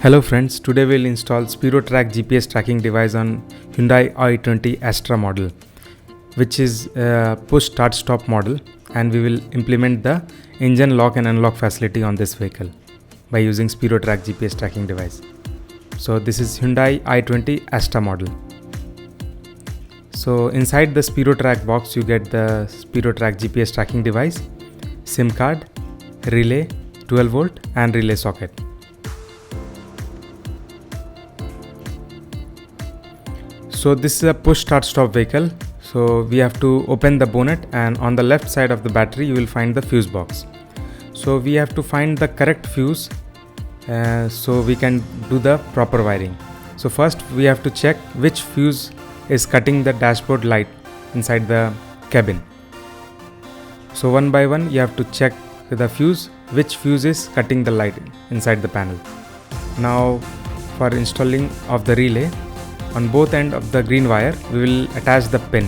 Hello friends, today we'll install SpiroTrack GPS tracking device on Hyundai i20 Astra model, which is a push start stop model, and we will implement the engine lock and unlock facility on this vehicle by using SpiroTrack GPS tracking device. So this is Hyundai i20 Astra model. So inside the SpiroTrack box you get the SpiroTrack GPS tracking device, SIM card, relay, 12 volt and relay socket. So this is a push start stop vehicle. So we have to open the bonnet, and on the left side of the battery you will find the fuse box. So we have to find the correct fuse so we can do the proper wiring. So first we have to check which fuse is cutting the dashboard light inside the cabin. So one by one you have to check the fuse, which fuse is cutting the light inside the panel. Now for installing of the relay, on both ends of the green wire we will attach the pin,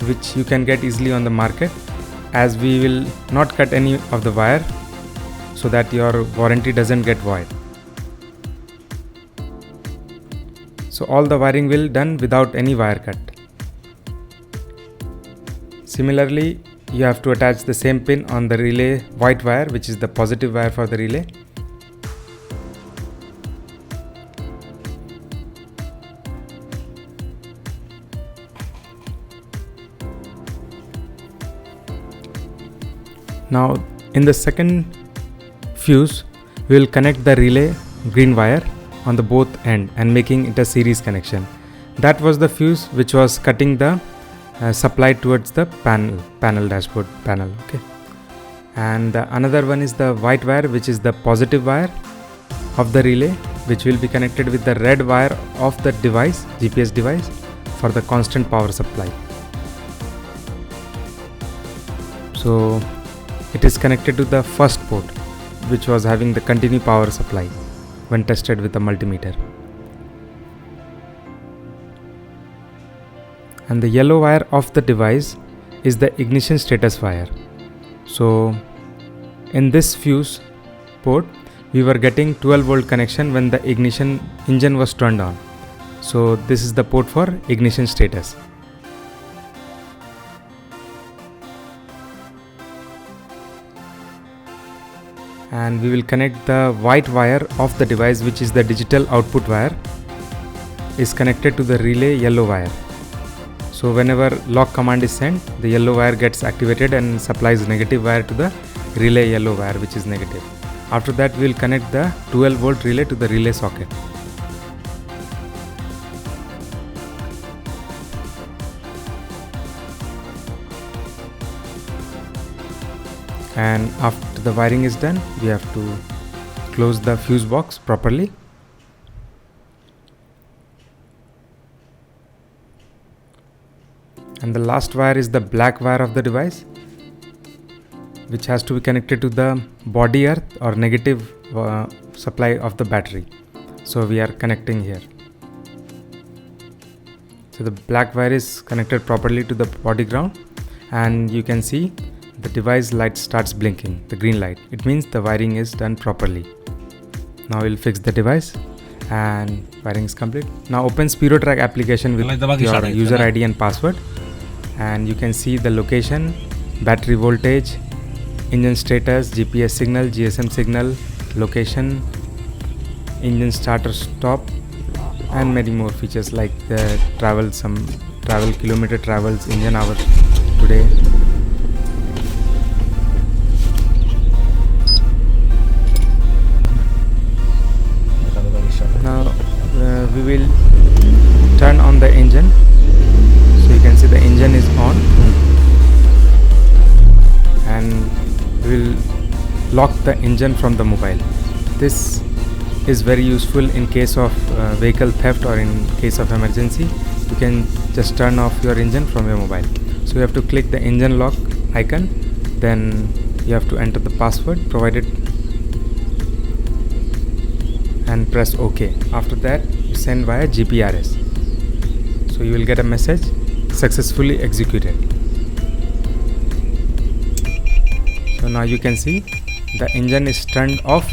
which you can get easily on the market, as we will not cut any of the wire so that your warranty doesn't get void. So all the wiring will done without any wire cut. Similarly, you have to attach the same pin on the relay white wire, which is the positive wire for the relay. Now in the second fuse we will connect the relay green wire on the both end and making it a series connection. That was the fuse which was cutting the supply towards the dashboard panel. Okay, and another one is the white wire, which is the positive wire of the relay, which will be connected with the red wire of the device, GPS device, for the constant power supply. So it is connected to the first port, which was having the continuous power supply when tested with the multimeter. And the yellow wire of the device is the ignition status wire. So in this fuse port we were getting 12 volt connection when the engine was turned on. So this is the port for ignition status. And we will connect the white wire of the device, which is the digital output wire, is connected to the relay yellow wire. So whenever lock command is sent, the yellow wire gets activated and supplies negative wire to the relay yellow wire, which is negative. After that we will connect the 12 volt relay to the relay socket. And after the wiring is done, we have to close the fuse box properly. And the last wire is the black wire of the device, which has to be connected to the body earth or negative supply of the battery. So we are connecting here. So the black wire is connected properly to the body ground, and you can see the device light starts blinking, the green light. It means the wiring is done properly. Now we'll fix the device, and wiring is complete. Now open SpiroTrack application with your user ID and password, and you can see the location, battery voltage, engine status, GPS signal, GSM signal, location, engine starter stop, and many more features like the kilometer travels, engine hours today. Now we will turn on the engine. So you can see the engine is on, and we will lock the engine from the mobile. This is very useful in case of vehicle theft or in case of emergency. You can just turn off your engine from your mobile. So you have to click the engine lock icon, then you have to enter the password provided and press OK. After that you send via GPRS. So you will get a message, successfully executed. So now you can see the engine is turned off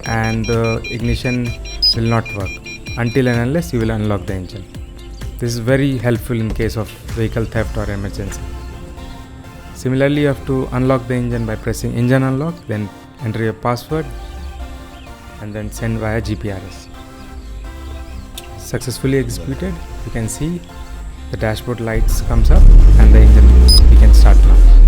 and the ignition will not work until and unless you will unlock the engine. This is very helpful in case of vehicle theft or emergency. Similarly, you have to unlock the engine by pressing engine unlock, then enter your password and then send via GPRS. Successfully executed. You can see the dashboard lights comes up and the engine we can start now.